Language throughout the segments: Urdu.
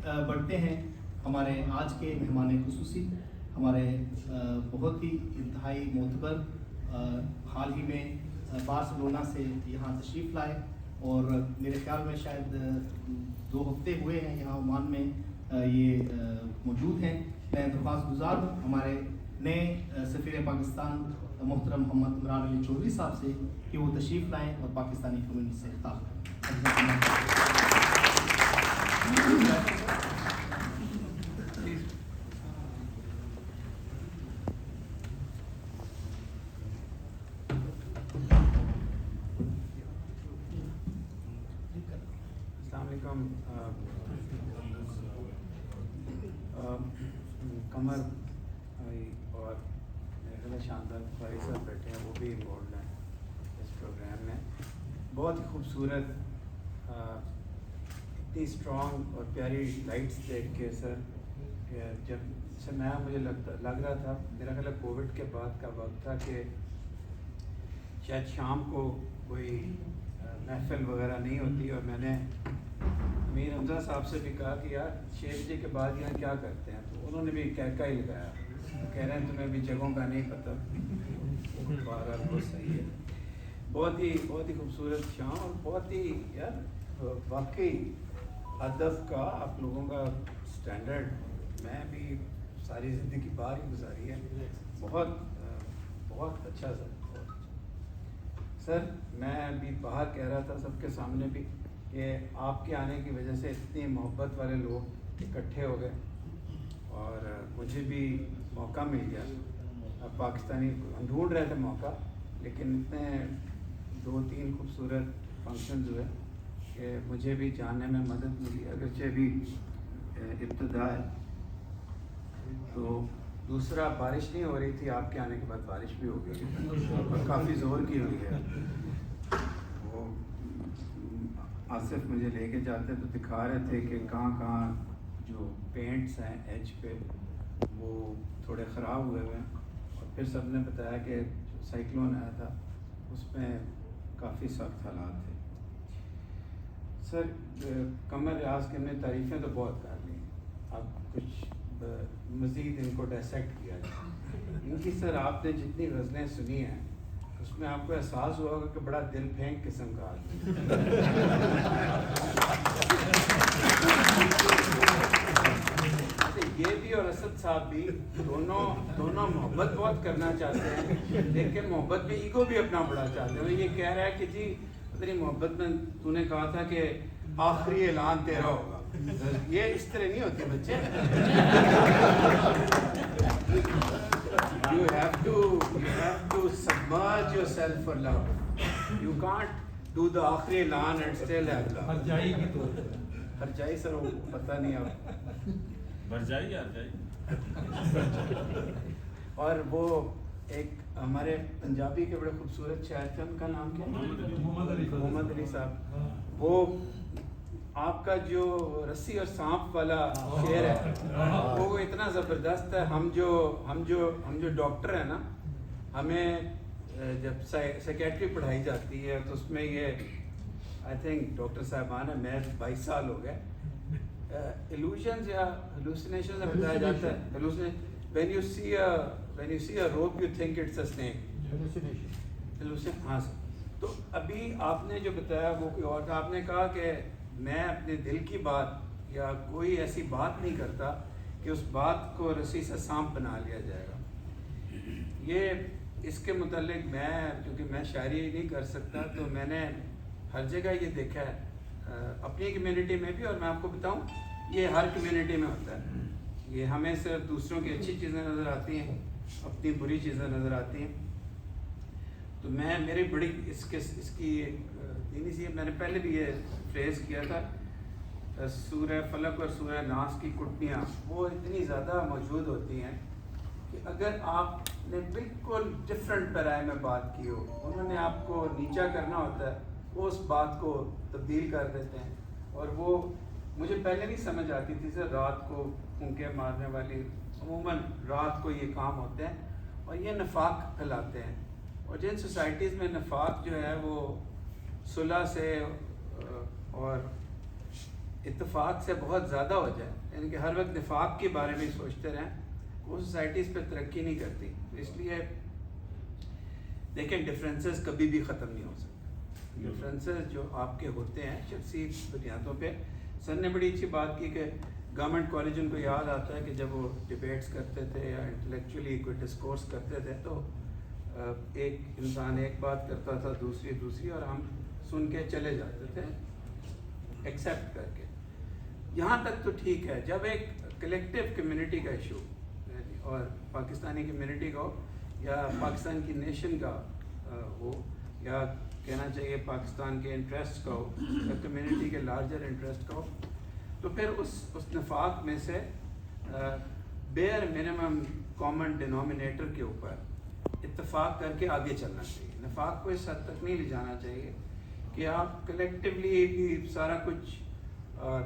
بڑھتے ہیں ہمارے آج کے مہمان خصوصی، ہمارے بہت ہی انتہائی معتبر، حال ہی میں بارسلونا سے یہاں تشریف لائے، اور میرے خیال میں شاید 2 ہفتے ہوئے ہیں یہاں عمان میں یہ موجود ہیں۔ میں درخواست گزار ہوں ہمارے نئے سفیر پاکستان محترم محمد عمران علی چودھری صاحب سے کہ وہ تشریف لائیں اور پاکستانی کمیونٹی سے خطاب کریں۔ السلام علیکم۔ قمر اور میرے شاندار بھائی صاحب بیٹھے ہیں، وہ بھی انوالوڈ ہیں اس پروگرام میں۔ بہت ہی خوبصورت، اتنی اسٹرانگ اور پیاری لائٹس دیکھ کے سر، جب سے مجھے لگ رہا تھا، میرا خیال ہے کووڈ کے بعد کا وقت تھا کہ شاید شام کو کوئی محفل وغیرہ نہیں ہوتی، اور میں نے امیر حمزہ صاحب سے بھی کہا کہ یار 6 بجے کے بعد یہاں کیا کرتے ہیں، تو انہوں نے بھی کہہ ہی لگایا، کہہ رہے ہیں تمہیں بھی جگہوں کا نہیں پتہ۔ بہرحال بہت صحیح ہے، بہت ہی خوبصورت شام، اور بہت ہی یار واقعی ادب کا آپ لوگوں کا اسٹینڈرڈ میں بھی ساری زندگی باہر ہی گزاری ہے، بہت اچھا سر، بہت اچھا۔ سر میں بھی باہر کہہ رہا تھا سب کے سامنے بھی کہ آپ کے آنے کی وجہ سے اتنی محبت والے لوگ اکٹھے ہو گئے، اور مجھے بھی موقع مل گیا۔ اب پاکستانی ہم ڈھونڈ رہے تھے موقع، لیکن اتنے 2-3 خوبصورت فنکشنز ہوئے کہ مجھے بھی جاننے میں مدد ملی، اگرچہ بھی ابتدا ہے۔ تو دوسرا، بارش نہیں ہو رہی تھی، آپ کے آنے کے بعد بارش بھی ہو گئی اور کافی زور کی ہوئی ہے۔ وہ آصف مجھے لے کے جاتے تو دکھا رہے تھے کہ کہاں جو پینٹس ہیں ایج پہ وہ تھوڑے خراب ہوئے ہوئے ہیں، اور پھر سب نے بتایا کہ جو سائیکلون آیا تھا اس میں کافی سخت حالات تھے۔ سر قمر ریاض کی ہم نے تعریفیں تو بہت کر لی، اب کچھ مزید ان کو ڈائسیکٹ کیا جائے۔ ان کی سر آپ نے جتنی غزلیں سنی ہیں اس میں آپ کو احساس ہوا ہوگا کہ بڑا دل پھینک قسم کا آدمی۔ یہ بھی اور اسد صاحب بھی دونوں محبت بہت کرنا چاہتے ہیں، لیکن محبت میں ایگو بھی اپنا بڑا چاہتے ہیں۔ یہ کہہ رہا ہے کہ جی تیری محبت میں تو نے کہا تھا کہ آخری اعلان تیرا ہوگا، یہ اس طرح نہیں ہوتی بچے۔ You have to submerge yourself for love. You can't do the آخری اعلان and still have love. ہرجائی کی تو ہرجائی سر وہ پتہ نہیں آپ برجائی یا ہرجائی۔ اور وہ ایک ہمارے پنجابی کے بڑے خوبصورت شاعر تھے، ان کا نام کیا؟ محمد علی صاحب۔ وہ آپ کا جو رسی اور سانپ والا شعر ہے وہ اتنا زبردست ہے۔ ہم جو ڈاکٹر ہیں نا، ہمیں جب سائیکیٹری پڑھائی جاتی ہے تو اس میں یہ آئی تھنک ڈاکٹر صاحبان ہے، میں 22 سال ہو گئے، illusions یا hallucinations میں بتایا جاتا ہے when you see a rope you think it's a snake. ہاں سر، تو ابھی آپ نے جو بتایا وہ کوئی اور تھا۔ آپ نے کہا کہ میں اپنے دل کی بات یا کوئی ایسی بات نہیں کرتا کہ اس بات کو رسی سے سانپ بنا لیا جائے گا۔ یہ اس کے متعلق کیونکہ میں شاعری نہیں کر سکتا، تو میں نے ہر جگہ یہ دیکھا ہے، اپنی کمیونٹی میں بھی، اور میں آپ کو بتاؤں یہ ہر کمیونٹی میں ہوتا ہے۔ یہ ہمیں صرف دوسروں کی اچھی چیزیں نظر آتی ہیں، اپنی بری چیزیں نظر آتی ہیں۔ تو میری بڑی اس کی دینی سی، میں نے پہلے بھی یہ فریز کیا تھا، سورہ فلق اور سورہ ناس کی کٹیاں وہ اتنی زیادہ موجود ہوتی ہیں کہ اگر آپ نے بالکل ڈفرینٹ پیرائے میں بات کی ہو، انہوں نے آپ کو نیچا کرنا ہوتا ہے، وہ اس بات کو تبدیل کر دیتے ہیں۔ اور وہ مجھے پہلے نہیں سمجھ آتی تھی سر، رات کو پھونکے مارنے والی عموماً رات کو یہ کام ہوتے ہیں اور یہ نفاق پھیلاتے ہیں۔ اور جن سوسائٹیز میں نفاق جو ہے وہ صلح سے اور اتفاق سے بہت زیادہ ہو جائے، یعنی کہ ہر وقت نفاق کے بارے میں سوچتے رہیں، وہ سوسائٹیز پہ ترقی نہیں کرتی. اس لیے دیکھیں ڈفرینسز کبھی بھی ختم نہیں ہو سکتے. ڈفرینسز جو آپ کے ہوتے ہیں شخصی بنیادوں پہ. سر نے بڑی اچھی بات کی کہ گورنمنٹ کالج ان کو یاد آتا ہے کہ جب وہ ڈبیٹس کرتے تھے یا انٹلیکچولی کوئی ڈسکورس کرتے تھے تو ایک انسان ایک بات کرتا تھا، دوسری اور ہم سن کے چلے جاتے تھے ایکسیپٹ کر کے. یہاں تک تو ٹھیک ہے. جب ایک کلیکٹیو کمیونٹی کا ایشو اور پاکستانی کمیونٹی کا ہو یا پاکستان کی نیشن کا ہو یا کہنا چاہیے پاکستان کے انٹرسٹ کا ہو یا کمیونٹی کے لارجر انٹرسٹ کا ہو، تو پھر اس نفاق میں سے بیئر منیمم کامن ڈینومینیٹر کے اوپر اتفاق کر کے آگے چلنا چاہیے. نفاق کو اس حد تک نہیں لے جانا چاہیے کہ آپ کلیکٹیولی بھی سارا کچھ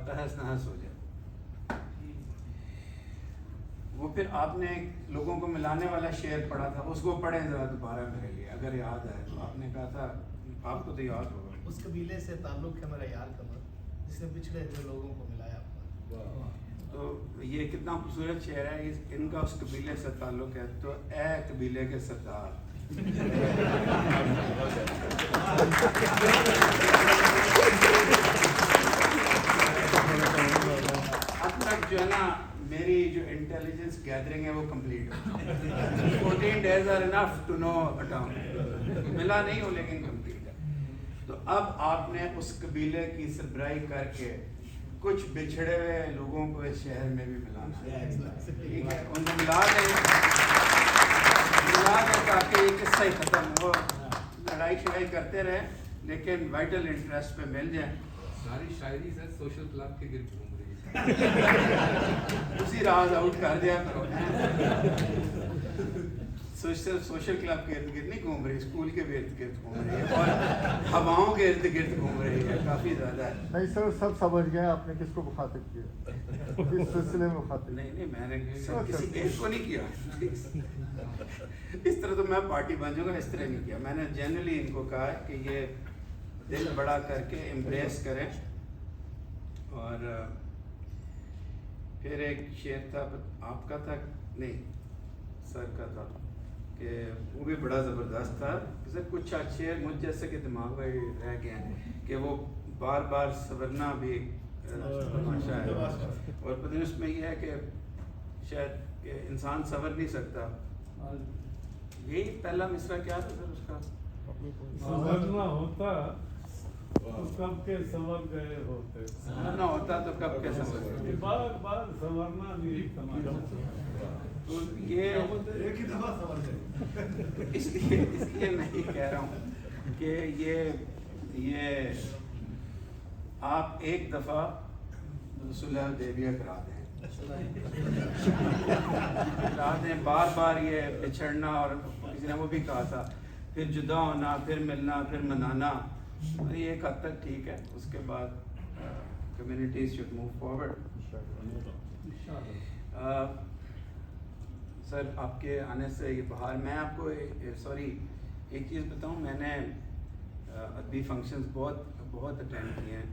تہس نہس ہو جائے. وہ پھر آپ نے لوگوں کو ملانے والا شعر پڑھا تھا، اس کو پڑھیں ذرا دوبارہ میرے لیے اگر یاد ہے تو. آپ نے کہا تھا، آپ کو تو یاد ہوگا. اس قبیلے سے تعلق ہے میرا یار قمر، جس نے بچھڑے ہوئے لوگوں کو ملایا. تو یہ کتنا خوبصورت شعر ہے. ان کا اس قبیلے سے تعلق ہے. تو اے قبیلے کے سردار، اب تک جو ہے نا میری جو انٹیلیجنس گیدرنگ ہے وہ کمپلیٹ ہے. 14 days are enough to know a town. ملا نہیں ہو لیکن کمپلیٹ ہے. تو اب آپ نے اس قبیلے کی سربراہی کر کے کچھ بچھڑے ہوئے لوگوں کو اس شہر میں بھی ملانا ہے. ٹھیک ہے، ان کو ملا دیں تاکہ یہ قصہ ہی ختم ہو. لڑائی شڑائی کرتے رہے لیکن وائٹل انٹرسٹ پہ مل جائیں. ساری شاعری سر سوشل کلب کے گرد گھوم رہی ہے. اسی راز آؤٹ کر دیا کرو. سوشل کلب کے ارد گرد نہیں گھوم رہی، اسکول کے بھی ارد گرد گھوم رہی ہے اور ہواؤں کے ارد گرد گھوم رہی ہے. کافی زیادہ ہے. نہیں سر، سب سمجھ گئے آپ نے کس کو مخاطب کیا، کس سلسلے میں مخاطب. نہیں میں نے کسی ایک کو نہیں کیا. اس طرح تو میں پارٹی بن جاؤں گا، اس طرح نہیں کیا. میں نے جنرلی ان کو کہا کہ یہ دل بڑا کر کے امبریس کریں. اور پھر ایک شعر تھا آپ کا تھا نہیں سر کا تھا کہ وہ بھی بڑا زبردست تھا. سر کچھ شعر مجھ جیسے کہ دماغ میں رہ گئے ہیں کہ وہ بار بار سنورنا بھی تماشا ہے. اور پتہ نہیں اس میں یہ ہے کہ شاید کہ انسان سنور نہیں سکتا. یہی پہلا مصرع کیا تھا سر اس کا؟ سنورنا ہوتا تو کب کے سنور گئے ہوتے. سنورنا ہوتا تو کب کے سنور گئے. بار بار سنورنا بھی تماشا. تو یہ ایک ہی دفعہ سمجھ گئے. اس لیے میں یہ کہہ رہا ہوں کہ یہ آپ ایک دفعہ صلح حدیبیہ کرا دیں. کرا دیں. بار بار یہ بچھڑنا، اور کسی نے وہ بھی کہا تھا پھر جدا ہونا، پھر ملنا، پھر منانا، یہ ایک حد تک ٹھیک ہے. اس کے بعد کمیونٹیز شوڈ موو فارورڈ. سر آپ کے آنے سے یہ بہار، میں آپ کو ایک چیز بتاؤں. میں نے ادبی فنکشنز بہت اٹینڈ کیے ہیں.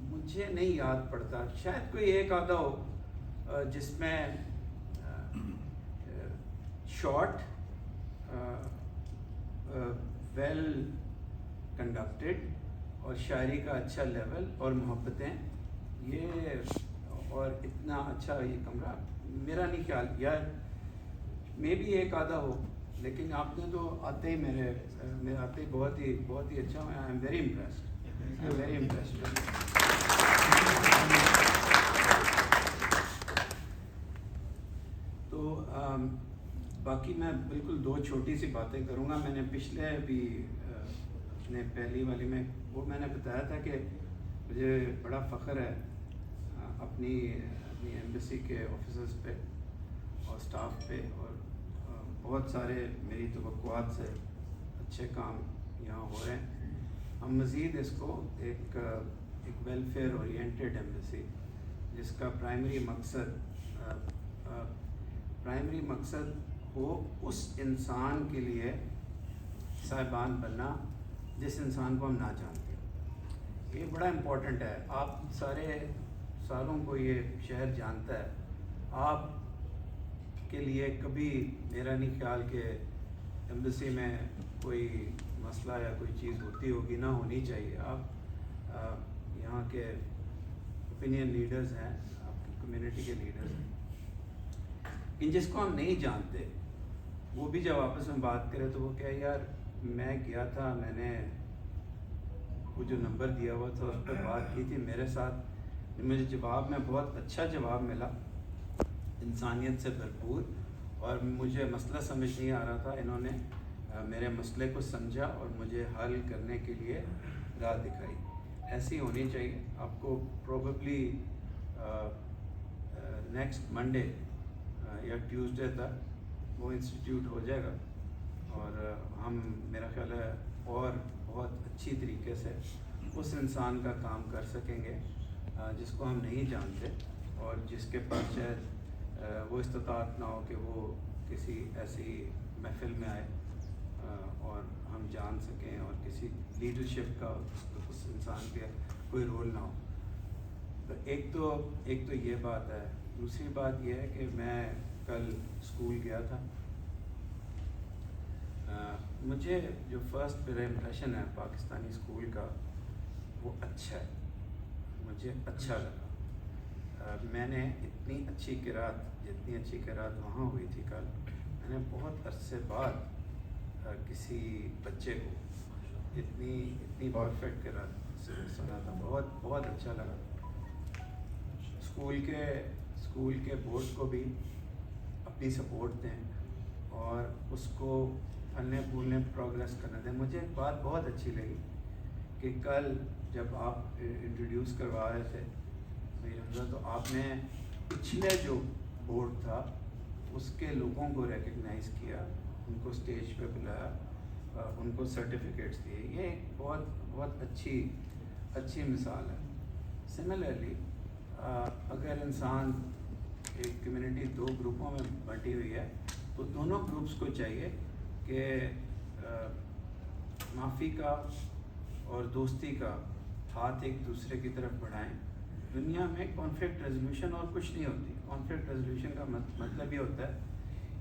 مجھے نہیں یاد پڑتا، شاید کوئی ایک آدھا ہو جس میں شارٹ ویل کنڈکٹڈ اور شاعری کا اچھا لیول اور محبتیں، یہ اور اتنا اچھا یہ کمرہ میرا نہیں خیال. یار میں بھی ایک آدھا ہو، لیکن آپ نے تو آتے ہی میرے آتے ہی بہت ہی اچھا. I am very impressed. تو باقی میں بالکل دو چھوٹی سی باتیں کروں گا. میں نے پچھلے بھی اپنے پہلی والی میں وہ میں نے بتایا تھا کہ مجھے بڑا فخر ہے اپنی ایمبیسی کے آفیسرز پہ اور سٹاف پہ، اور بہت سارے میری توقعات سے اچھے کام یہاں ہو رہے ہیں. ہم مزید اس کو ایک ویلفیئر اورینٹیڈ ایمبیسی جس کا پرائمری مقصد ہو اس انسان کے لیے صاحبان بننا جس انسان کو ہم نہ جانتے. یہ بڑا امپورٹنٹ ہے. آپ سارے سالوں کو یہ شہر جانتا ہے. آپ کے لیے کبھی میرا نہیں خیال کہ ایمبیسی میں کوئی مسئلہ یا کوئی چیز ہوتی ہوگی, نہ ہونی چاہیے. آپ یہاں کے اوپینین لیڈرز ہیں, آپ کی کمیونٹی کے لیڈرز ہیں. ان جس کو ہم نہیں جانتے وہ بھی جب آپس میں بات کرے تو وہ کہے یار میں گیا تھا, میں نے وہ جو نمبر دیا ہوا تھا اس پہ بات کی تھی, میرے ساتھ مجھے جواب میں بہت اچھا جواب ملا, انسانیت سے بھرپور, اور مجھے مسئلہ سمجھ نہیں آ رہا تھا, انہوں نے میرے مسئلے کو سمجھا اور مجھے حل کرنے کے لیے راہ دکھائی. ایسی ہونی چاہیے. آپ کو پروبیبلی نیکسٹ منڈے یا ٹیوزڈے تک وہ انسٹیٹیوٹ ہو جائے گا, اور ہم میرا خیال ہے اور بہت اچھی طریقے سے اس انسان کا کام کر سکیں گے جس کو ہم نہیں جانتے, اور جس کے پاس شاید وہ استطاعت نہ ہو کہ وہ کسی ایسی محفل میں آئے اور ہم جان سکیں, اور کسی لیڈرشپ کا اس انسان کے کوئی رول نہ ہو. تو ایک تو یہ بات ہے. دوسری بات یہ ہے کہ میں کل اسکول گیا تھا. مجھے جو فرسٹ میرا امپریشن ہے پاکستانی اسکول کا وہ اچھا ہے, مجھے اچھا لگا. میں نے اتنی اچھی قرات, جتنی اچھی قرات وہاں ہوئی تھی کل, میں نے بہت عرصے بعد کسی بچے کو اتنی پرفیکٹ قرات سنا تھا. بہت اچھا لگا. اسکول کے بورڈ کو بھی اپنی سپورٹ دیں اور اس کو پھلنے پھولنے پروگریس کرنا دیں. مجھے ایک بات بہت اچھی لگی کہ کل جب آپ انٹروڈیوس کروا رہے تھے تو آپ نے پچھلے جو بورڈ تھا اس کے لوگوں کو ریکگنائز کیا, ان کو اسٹیج پہ بلایا, ان کو سرٹیفکیٹس دیے. یہ ایک بہت اچھی مثال ہے. سملرلی اگر انسان ایک کمیونٹی دو گروپوں میں بٹی ہوئی ہے تو دونوں گروپس کو چاہیے کہ معافی کا اور دوستی کا ہاتھ ایک دوسرے کی طرف بڑھائیں. دنیا میں کانفلکٹ ریزولوشن اور کچھ نہیں ہوتی. کانفلکٹ ریزولوشن کا مطلب یہ ہوتا ہے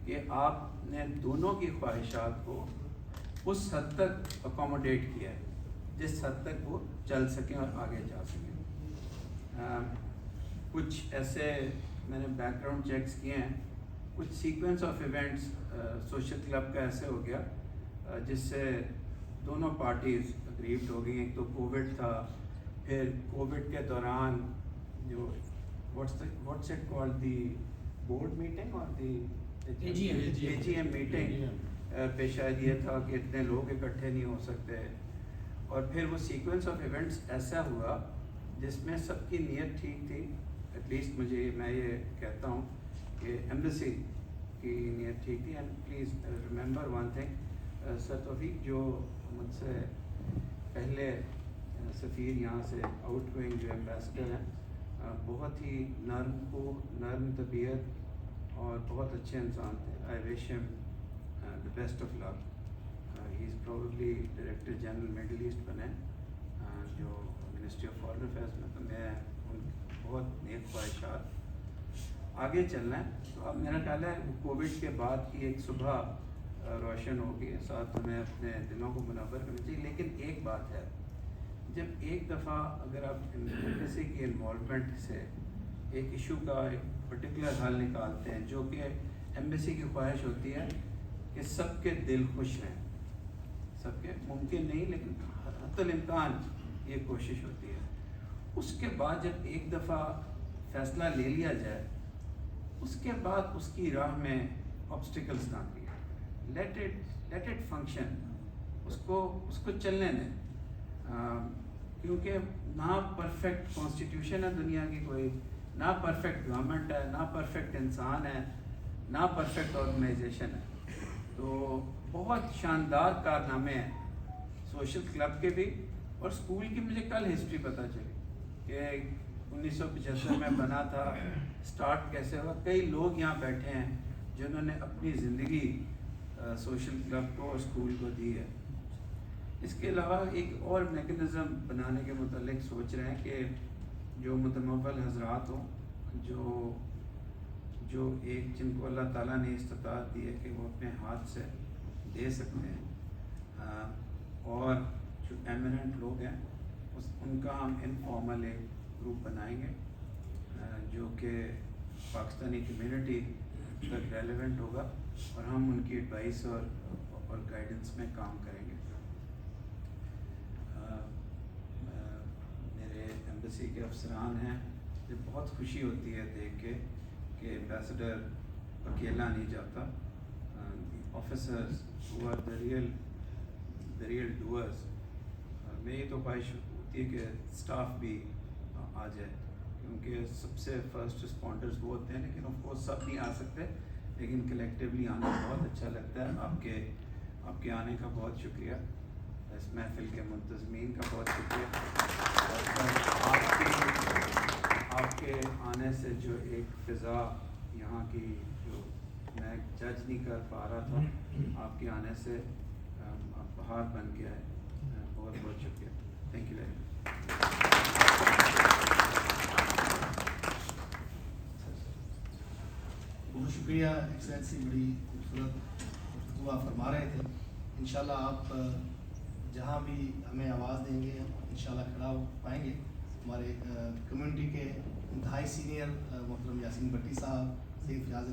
کہ آپ نے دونوں کی خواہشات کو اس حد تک اکوموڈیٹ کیا ہے جس حد تک وہ چل سکیں اور آگے جا سکیں. کچھ ایسے میں نے بیک گراؤنڈ چیکس کیے ہیں, کچھ sequence of events social club کا ایسے ہو گیا جس سے دونوں پارٹیز اگریوڈ ہو گئی. ایک تو کووڈ تھا, پھر کووڈ کے دوران جو what's it called the board meeting اور دی AGM میٹنگ پہ شاید یہ تھا کہ اتنے لوگ اکٹھے نہیں ہو سکتے, اور پھر وہ سیکوینس آف ایونٹس ایسا ہوا جس میں سب کی نیت ٹھیک تھی. ایٹ لیسٹ میں یہ کہتا ہوں کہ ایمبیسی کی نیت ٹھیک تھی. And please remember one thing, sir Taufiq جو مجھ سے پہلے سفیر یہاں سے آؤٹ گوئنگ جو ایمبیسڈر ہیں, بہت ہی نرم طبیعت اور بہت اچھے انسان تھے. I wish him the best of luck. He is probably director general Middle East بنے جو منسٹری آف فارن افیئرس میں. تو میں بہت نیک خواہشات, آگے چلنا ہے. تو اب میرا خیال ہے کووڈ کے بعد کی ایک صبح روشن ہوگی, ساتھ ہمیں اپنے دلوں کو منور کرنا چاہیے. لیکن ایک بات ہے, جب ایک دفعہ اگر آپ کسی کی انوالومنٹ سے ایک ایشو کا ایک پرٹیکولر حل نکالتے ہیں, جو کہ ایمبیسی کی خواہش ہوتی ہے کہ سب کے دل خوش رہیں, سب کے, ممکن نہیں لیکن حتی الامکان یہ کوشش ہوتی ہے. اس کے بعد جب ایک دفعہ فیصلہ لے لیا جائے, اس کے بعد اس کی راہ میں آبسٹیکلس نہ آتی. لیٹ اٹ فنکشن, اس کو چلنے دیں, کیونکہ نہ پرفیکٹ کانسٹیٹیوشن ہے دنیا کی کوئی, نہ پرفیکٹ گورنمنٹ ہے, نہ پرفیکٹ انسان ہے, نہ پرفیکٹ آرگنائزیشن ہے. تو بہت شاندار کارنامے ہیں سوشل کلب کے بھی, اور اسکول کی مجھے کل ہسٹری پتہ چلی کہ 1975 میں بنا تھا, اسٹارٹ کیسے ہوا. کئی لوگ یہاں بیٹھے ہیں جنہوں نے اپنی زندگی سوشل کلب کو اور اسکول کو دی ہے. اس کے علاوہ ایک اور میکنزم بنانے کے متعلق سوچ رہے ہیں کہ جو متمول حضرات ہوں جو ایک جن کو اللہ تعالیٰ نے استطاعت دی ہے کہ وہ اپنے ہاتھ سے دے سکتے ہیں، اور جو ایمیننٹ لوگ ہیں ان کا ہم انفارمل ایک گروپ بنائیں گے جو کہ پاکستانی کمیونٹی تک ریلیونٹ ہوگا، اور ہم ان کی ایڈوائس اور گائیڈنس میں کام کریں گے۔ میرے ایمبیسی کے افسران ہیں، مجھے بہت خوشی ہوتی ہے دیکھ کے کہ ایمبیسڈر اکیلا نہیں جاتا، officers who are the real doers. میری تو خواہش ہوتی ہے کہ اسٹاف بھی آ جائے، کیونکہ سب سے فرسٹ رسپونڈرز وہ ہوتے ہیں، لیکن آف کورس سب نہیں آ سکتے، لیکن کلیکٹیولی آنا بہت اچھا لگتا ہے۔ آپ کے آنے کا بہت شکریہ، اس محفل کے منتظمین کا بہت شکریہ، آپ کے آنے سے جو ایک فضا یہاں کی جو میں جج نہیں کر پا رہا تھا، آپ کے آنے سے بہار بن گیا ہے۔ بہت بہت شکریہ، تھینک یو ویری مچ۔ بہت شکریہ ایکسلنسی، بڑی خوبصورت دعا فرما رہے تھے۔ انشاءاللہ آپ جہاں بھی ہمیں آواز دیں گے انشاءاللہ کھڑا ہو پائیں گے۔ ہمارے کمیونٹی کے انتہائی سینئر محترم یاسین بٹی صاحب، سید فیاض